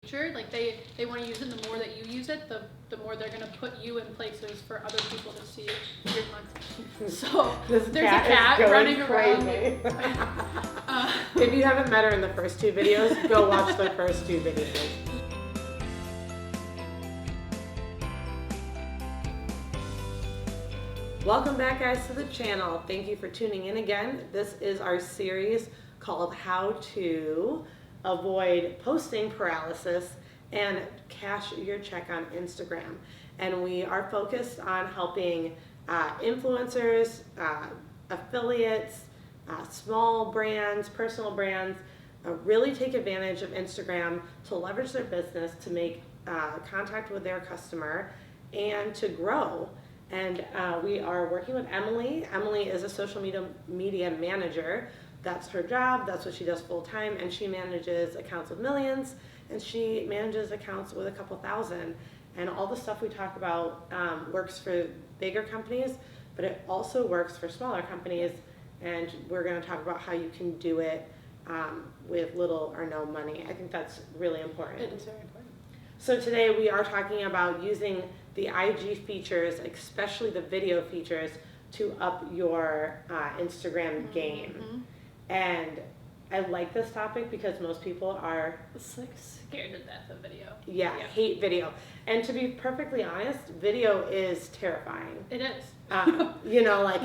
feature. Like they want to use it. The more that you use it, the more they're going to put you in places for other people to see your content. So there's a cat running around. If you haven't met her in the first 2 videos, go watch the first 2 videos. Welcome back, guys, to the channel. Thank you for tuning in again. This is our series called How to Avoid Posting Paralysis and Cash Your Check on Instagram. And we are focused on helping influencers, affiliates, small brands, personal brands, really take advantage of Instagram to leverage their business, to make contact with their customer, and to grow. And we are working with Emily. Emily is a social media manager. That's her job. That's what she does full time. And she manages accounts with millions, and she manages accounts with a couple thousand. And all the stuff we talk about works for bigger companies, but it also works for smaller companies. And we're going to talk about how you can do it with little or no money. I think that's really important. It is very important. So today we are talking about using the IG features, especially the video features, to up your Instagram game. Mm-hmm. And I like this topic because most people are like scared to death of video. Yeah, hate video. And to be perfectly honest, video is terrifying. It is. You know, like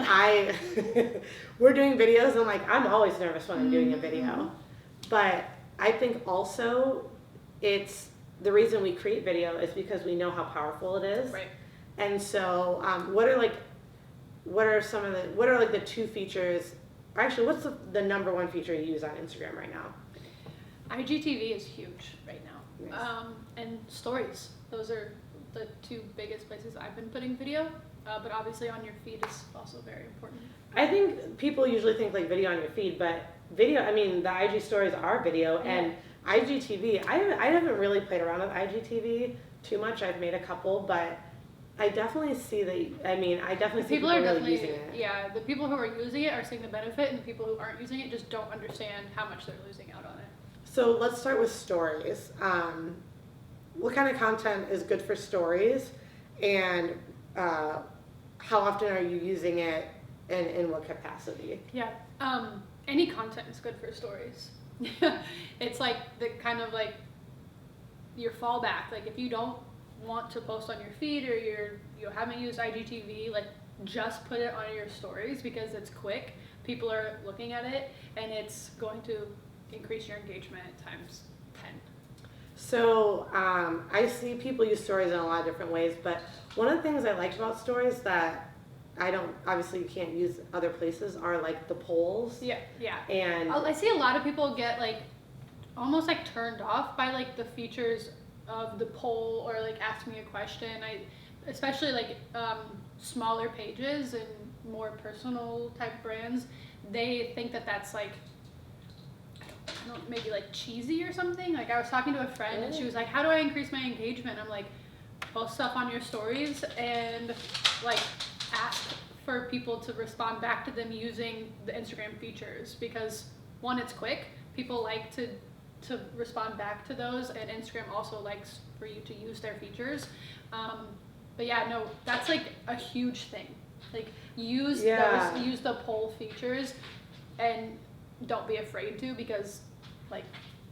we're doing videos and like I'm always nervous when I'm doing a video. But I think also it's the reason we create video is because we know how powerful it is. Right. And so what are the 2 features? Actually, what's the number 1 feature you use on Instagram right now? IGTV is huge right now. Nice. And stories. Those are the 2 biggest places I've been putting video. But obviously on your feed is also very important. I think people usually think like video on your feed, but video, I mean, the IG stories are video, and IGTV, I haven't really played around with IGTV too much. I've made a couple, but I definitely see I definitely see people really using it. Yeah, the people who are using it are seeing the benefit, and the people who aren't using it just don't understand how much they're losing out on it. So let's start with stories. What kind of content is good for stories, and how often are you using it, and in what capacity? Yeah, any content is good for stories. It's like the kind of like your fallback. Like if you don't want to post on your feed or you haven't used IGTV, like just put it on your stories because it's quick. People are looking at it, and it's going to increase your engagement times 10. So I see people use stories in a lot of different ways, but one of the things I liked about stories that obviously you can't use other places are like the polls. Yeah. And I see a lot of people get like almost like turned off by like the features of the poll or like ask me a question. Especially like smaller pages and more personal type brands, they think that that's like maybe like cheesy or something. Like I was talking to a friend and she was like, how do I increase my engagement? I'm like, post stuff on your stories and like ask for people to respond back to them using the Instagram features, because 1, it's quick. People like to respond back to those, and Instagram also likes for you to use their features. But yeah, no, that's like a huge thing. Like use the poll features, and don't be afraid to, because like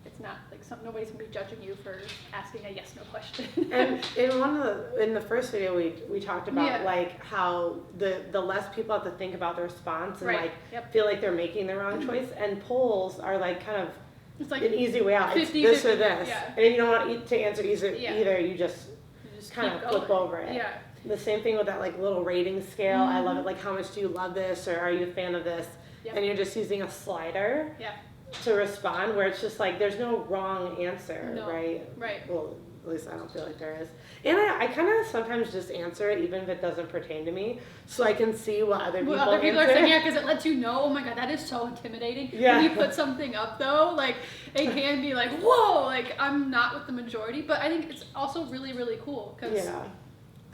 it's not like nobody's gonna be judging you for asking a yes no question. And in the first video we talked about like how the less people have to think about the response and feel like they're making the wrong choice, and polls are like kind of it's like an easy way out. 50, it's this 50, or this. Yeah. And if you don't want to answer either, you just kind of flip over it. Yeah. The same thing with that like little rating scale. I love it. Like, how much do you love this, or are you a fan of this? Yep. And you're just using a slider to respond, where it's just like there's no wrong answer, right? Right. Well, at least I don't feel like there is. And I kind of sometimes just answer it even if it doesn't pertain to me, so I can see what other people are saying. Yeah, because it lets you know. Oh my god, that is so intimidating. Yeah. When you put something up though, like it can be like, whoa, like I'm not with the majority, but I think it's also really, really cool.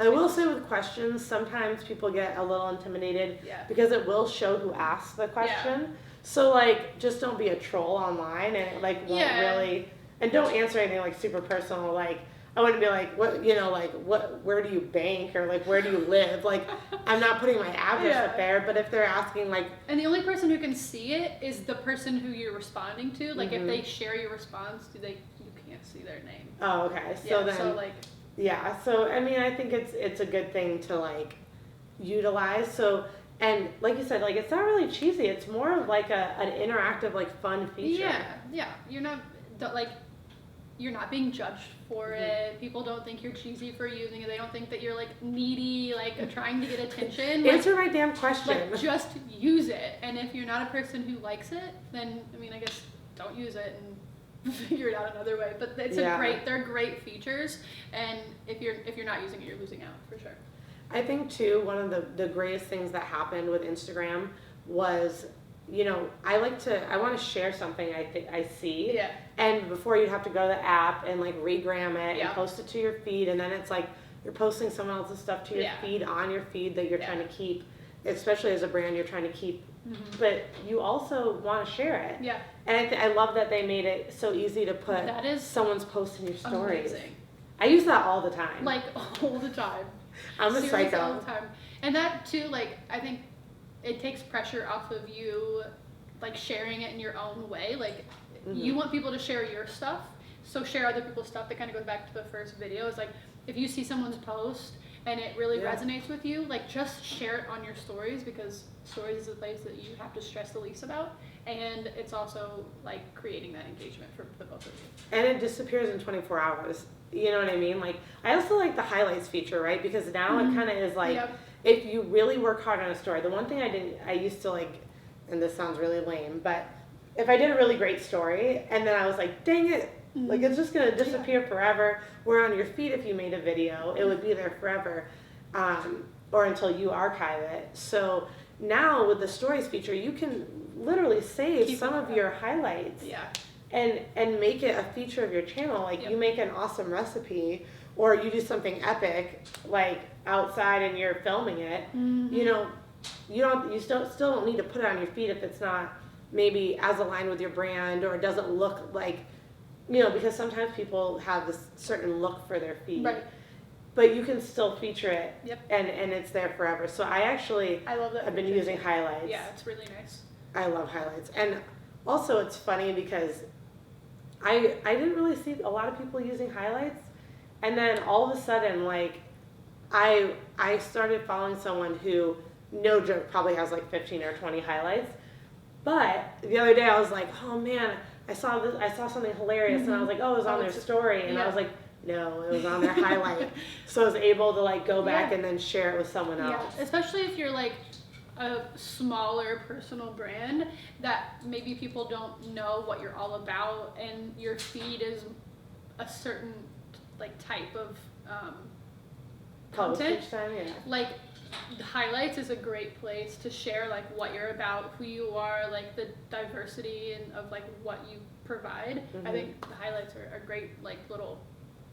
I will say with questions, sometimes people get a little intimidated because it will show who asked the question. So like, just don't be a troll online, and it like won't really and don't answer anything like super personal. Like I wouldn't be like, what, you know, like where do you bank, or like where do you live? Like I'm not putting my address Yeah. up there. But if they're asking like, And the only person who can see it is the person who you're responding to. Like if Mhm. they share your response, you can't see their name. oh, okay, so Yeah, then so like yeah, so I mean, I think it's a good thing to like utilize. So, and like you said, like it's not really cheesy. It's more of like an interactive, like fun feature. yeah, you're not being judged for Mhm. it. People don't think you're cheesy for using it. They don't think that you're like needy, like trying to get attention. Like, Answer my damn question. like just use it. And if you're not a person who likes it, then I mean, I guess don't use it and figure it out another way. But they're great features. And if you're not using it, you're losing out for sure. I think too, one of the greatest things that happened with Instagram was, you know, I want to share something I see. Yeah. And before you'd have to go to the app and like regram it Yeah. and post it to your feed, and then it's like you're posting someone else's stuff to your Yeah. feed on your feed that you're Yeah. trying to keep, especially as a brand you're trying to keep, Mhm. but you also want to share it. Yeah. And I love that they made it so easy to put That is someone's post in your stories. amazing. I use that all the time. Like all the time. I'm a Seriously, psycho. all the time. And that too, like I think it takes pressure off of you, like sharing it in your own way. Like you want people to share your stuff, so share other people's stuff. That kind of goes back to the first video. It's like if you see someone's post and it really Yeah. resonates with you, like just share it on your stories, because stories is the place that you have to stress the least about, and it's also like creating that engagement for the both of you. And it disappears in 24 hours. You know what I mean? Like, I also like the highlights feature, right? Because now it kind of is like, Yep. if you really work hard on a story, the one thing I used to like, and this sounds really lame, but if I did a really great story and then I was like, dang it, like it's just going to disappear forever. Where on your feed, if you made a video, it would be there forever, or until you archive it. So now with the stories feature, you can literally save Keep some it of your highlights. Yeah. And make it a feature of your channel. Like Yep. you make an awesome recipe, or you do something epic like outside and you're filming it. You know, you still don't need to put it on your feed if it's not maybe as aligned with your brand, or it doesn't look like, you know, because sometimes people have this certain look for their feed. Right. But you can still feature it. Yep. And it's there forever. So I love that. have been feature. using highlights. Yeah, it's really nice. I love highlights. And also it's funny because I didn't really see a lot of people using highlights, and then all of a sudden, like, I started following someone who, no joke, probably has like 15 or 20 highlights. But the other day I was like, oh man, I saw something hilarious, and I was like, oh, it was on their story, and I was like, no, it was on their highlight. So I was able to like go back Yeah. and then share it with someone Yeah, else. especially if you're like a smaller personal brand that maybe people don't know what you're all about, and your feed is a certain like type of Post content. each time, yeah. Like the highlights is a great place to share like what you're about, who you are, like the diversity and of like what you provide. I think the highlights are a great like little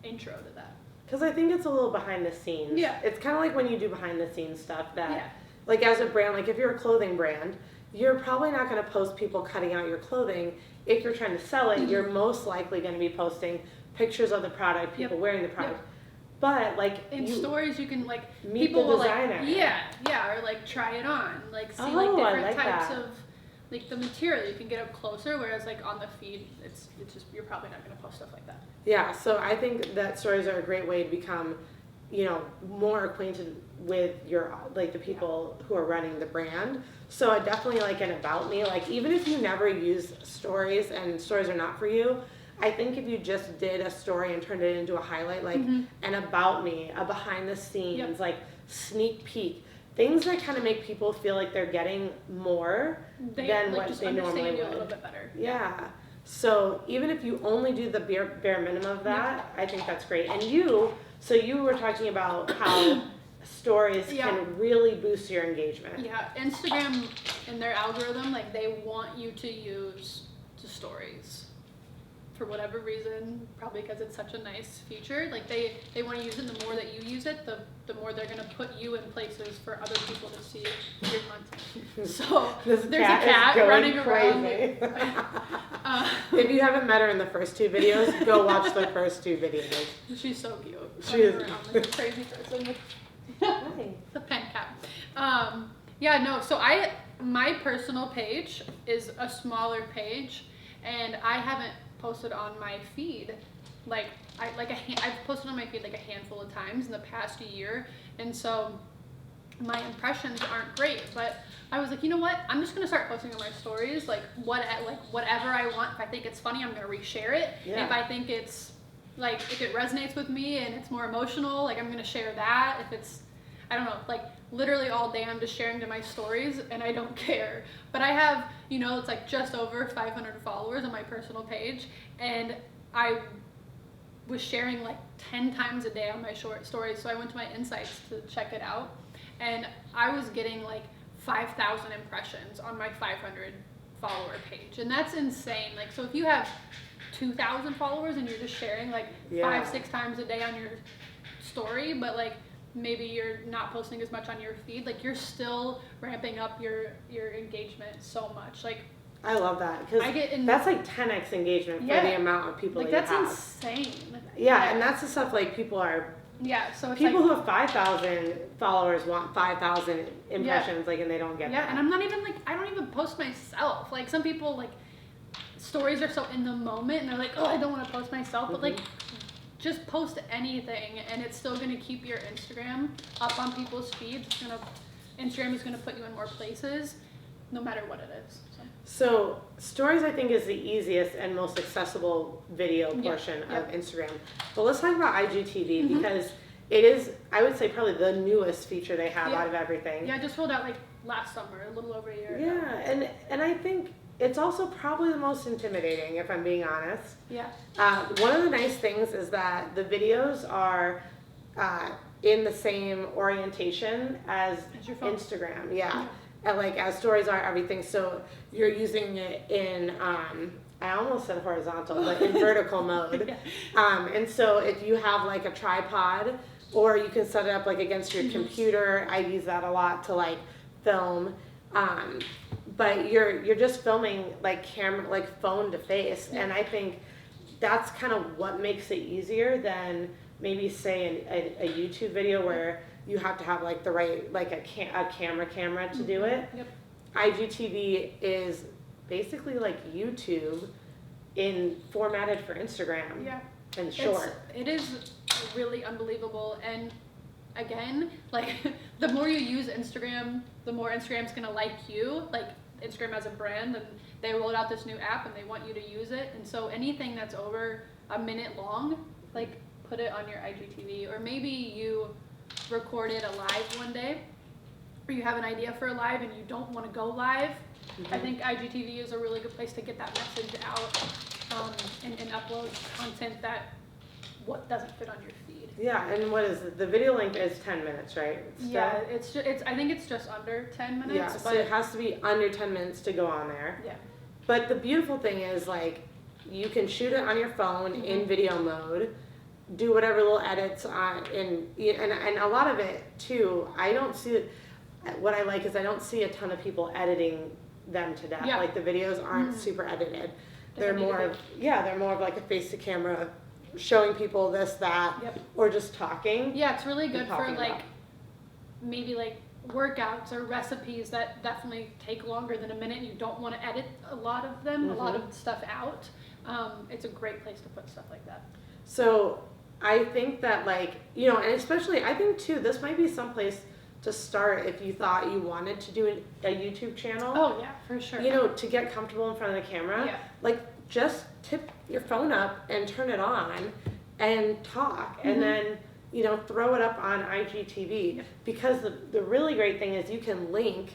intro to that. Because I think it's a little behind the scenes. Yeah. It's kind of like when you do behind the scenes stuff that, Yeah. like as a brand, like if you're a clothing brand, you're probably not going to post people cutting out your clothing. If you're trying to sell it, you're most likely going to be posting pictures of the product, people Yep. wearing the product. But like In you stories, you can like meet people the will designer. like or like try it on, like see Oh, like I different like types that. of like the material. You can get up closer, whereas like on the feed, it's just you're probably not gonna post stuff like that. Yeah, so I think that stories are a great way to become, you know, more acquainted with your, like the people who are running the brand. So I definitely like an about me, like even if you never use stories and stories are not for you, I think if you just did a story and turned it into a highlight, like an about me, a behind the scenes, Yep. like sneak peek, things that kind of make people feel like they're getting more They than like what just they normally understand you a would. little bit better. Yeah. So even if you only do the bare minimum of that, I think that's great. And you were talking about how stories Yeah. can really boost your engagement. Yeah, Instagram in their algorithm, like they want you to use the stories for whatever reason, probably because it's such a nice feature. Like they want to use it. The more that you use it, the more they're gonna put you in places for other people to see your content. So This there's cat a cat is going running crazy. around. If you haven't met her in the first 2 videos, go watch the first 2 videos. She's so cute. She is. Running around like a crazy person. Hi. The pen cap. Yeah, no, so my personal page is a smaller page, and I haven't posted on my feed I've posted on my feed like a handful of times in the past year, and so my impressions aren't great. But I was like, you know what? I'm just gonna start posting on my stories, whatever I want. If I think it's funny, I'm gonna reshare it. Yeah. If I think it's if it resonates with me and it's more emotional, I'm gonna share that. If it's, I don't know, literally all day I'm just sharing to my stories and I don't care. But I have, it's just over 500 followers on my personal page, and I was sharing 10 times a day on my short stories. So I went to my insights to check it out, and I was getting 5,000 impressions on my 500 follower page, and that's insane. So if you have 2,000 followers and you're just sharing 5-6 times a day on your story, but maybe you're not posting as much on your feed, you're still ramping up your engagement so much. I love that, because that's 10x engagement for the amount of people that you have. That's insane. Yeah, and that's the stuff people are. Yeah, so it's people who have 5,000 followers want 5,000 impressions, and they don't get that. Yeah, and I'm not even I don't even post myself. Some people stories are so in the moment, and they're oh, I don't want to post myself, but just post anything, and it's still gonna keep your Instagram up on people's feeds. Instagram is gonna put you in more places, no matter what it is. So stories, I think, is the easiest and most accessible video portion of Instagram. But let's talk about IGTV, because it is, I would say, probably the newest feature they have out of everything. Yeah, just rolled out last summer, a little over a year ago. Yeah, and I think it's also probably the most intimidating, if I'm being honest. Yeah. One of the nice things is that the videos are in the same orientation as your phone. Instagram. Yeah. And as stories are everything, so you're using it in I almost said horizontal, but in vertical mode. And so if you have a tripod, or you can set it up against your computer. I use that a lot to film. But you're just filming camera, phone to face, and I think that's kind of what makes it easier than maybe say a YouTube video where you have to have the right a camera to do it. Yep. IGTV is basically YouTube formatted for Instagram. Yeah. And short. It is really unbelievable, and again, the more you use Instagram, the more Instagram's gonna like you. Instagram as a brand, and they rolled out this new app and they want you to use it, and so anything that's over a minute long, put it on your IGTV. Or maybe you recorded a live one day, or you have an idea for a live and you don't want to go live. I think IGTV is a really good place to get that message out, and upload content that doesn't fit on your feed. Yeah, and what is it? The video length is 10 minutes, right? Yeah, it's I think it's just under 10 minutes. Yeah, so it has to be under 10 minutes to go on there. Yeah. But the beautiful thing is you can shoot it on your phone in video mode, do whatever little edits and a lot of it too, I don't see it. What I like is I don't see a ton of people editing them to death. Yeah. The videos aren't super edited. They're more of a face to camera, showing people this, that, or just talking. Yeah, it's really good for maybe workouts or recipes that definitely take longer than a minute, and you don't want to edit a lot of them, a lot of stuff out. It's a great place to put stuff like that. So I think that and especially I think too, this might be someplace to start if you thought you wanted to do a YouTube channel. Oh yeah, for sure. To get comfortable in front of the camera. Yeah. Just tip your phone up and turn it on and talk, and then throw it up on IGTV. Because the really great thing is you can link,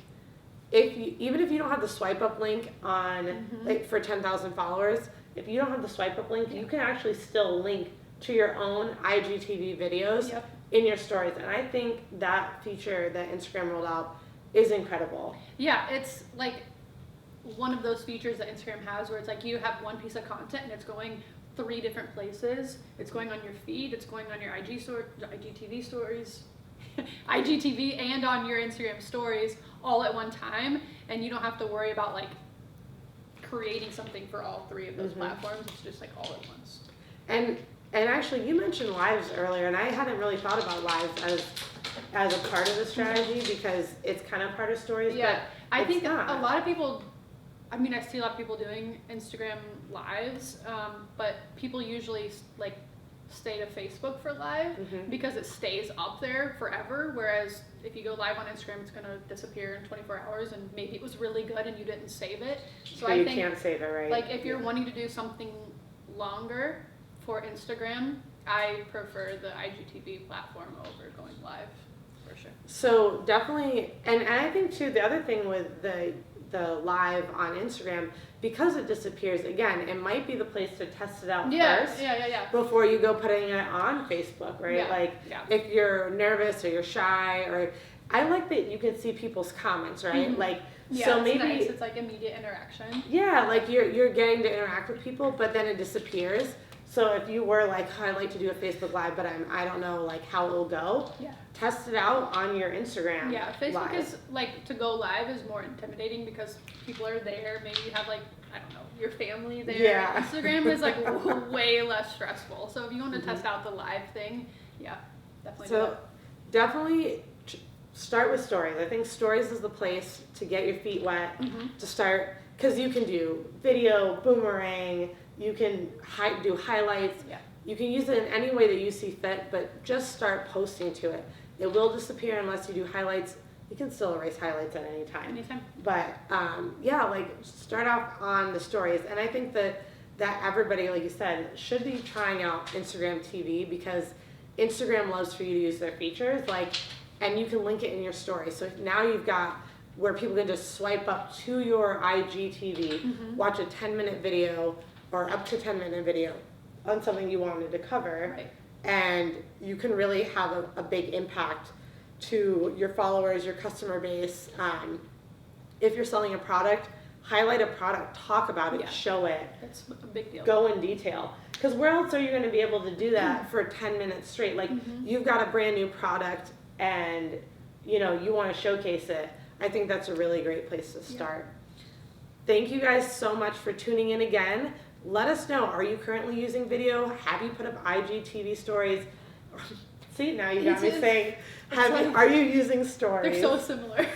even if you don't have the swipe up link on for 10,000 followers, if you don't have the swipe up link, you can actually still link to your own IGTV videos in your stories. And I think that feature that Instagram rolled out is incredible. Yeah, it's one of those features that Instagram has where it's you have one piece of content and it's going 3 different places. It's going on your feed, it's going on your IGTV stories, IGTV, and on your Instagram stories all at one time, and you don't have to worry about creating something for all 3 of those platforms. It's just like all at once. And actually, you mentioned lives earlier, and I hadn't really thought about lives as a part of the strategy because it's kind of part of stories. Yeah, but I it's think not. a lot of people. I mean, I see a lot of people doing Instagram lives, but people usually like stay to Facebook for live because it stays up there forever. Whereas if you go live on Instagram, it's gonna disappear in 24 hours, and maybe it was really good and you didn't save it. So But I you think can't save it, right? like if you're wanting to do something longer for Instagram, I prefer the IGTV platform over going live for sure. So definitely, and I think too, the other thing with the live on Instagram, because it disappears, again, it might be the place to test it out first. Yeah. Before you go putting it on Facebook, right? Yeah. If you're nervous or you're shy, or I like that you can see people's comments, right? Like, Yeah, so it's maybe nice. It's like immediate interaction. yeah, like you're getting to interact with people, but then it disappears. So if you were like, oh, I'd like to do a Facebook Live, but I don't know like how it'll go. Yeah. Test it out on your Instagram. Yeah, Facebook Live. is like to go live is more intimidating because people are there. Maybe you have like I don't know your family there. Yeah. Instagram is like way less stressful. So if you want to test out the live thing, yeah, definitely. do So that. definitely start with stories. I think stories is the place to get your feet wet, to start, because you can do video, boomerang, you can do highlights. Yeah. You can use it in any way that you see fit, but just start posting to it. It will disappear unless you do highlights. You can still erase highlights at any time. Anytime. But yeah, like start off on the stories. And I think that everybody, like you said, should be trying out Instagram TV because Instagram loves for you to use their features. Like, and you can link it in your story. So now you've got where people can just swipe up to your IGTV, watch a 10-minute video or up to 10-minute video on something you wanted to cover. Right. And you can really have a big impact to your followers, your customer base. If you're selling a product, highlight a product, talk about it, Yeah. show it, That's a big deal. go in detail. Because where else are you going to be able to do that for 10 minutes straight? Like you've got a brand new product and you want to showcase it. I think that's a really great place to start. Thank you guys so much for tuning in again. Let us know, are you currently using video? Have you put up IGTV stories? See, now you got me saying, are you using stories? They're so similar.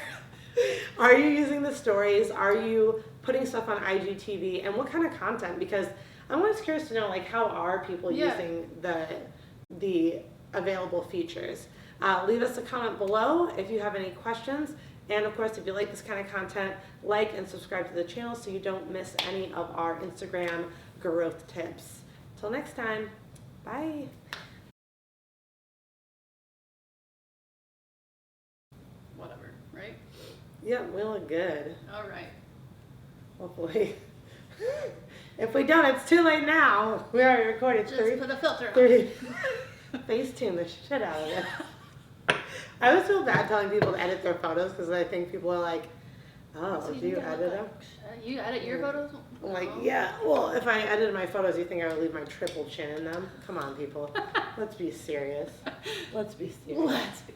Are you using the stories? Are you putting stuff on IGTV? And what kind of content? Because I'm always curious to know, like, how are people using the available features? Leave us a comment below if you have any questions. And of course, if you like this kind of content, like and subscribe to the channel so you don't miss any of our Instagram growth tips. Till next time, bye. Whatever, right? Yeah, we look good. All right. Hopefully. If we don't, it's too late now. We already recorded Just put a filter on. 30. Facetune the shit out of it. I always feel bad telling people to edit their photos because I think people are like, oh, So do you think I edit look them? like- You edit your photos? I'm like, No. yeah, well, if I edited my photos, you think I would leave my triple chin in them? Come on, people. Let's be serious. Let's be serious. Let's be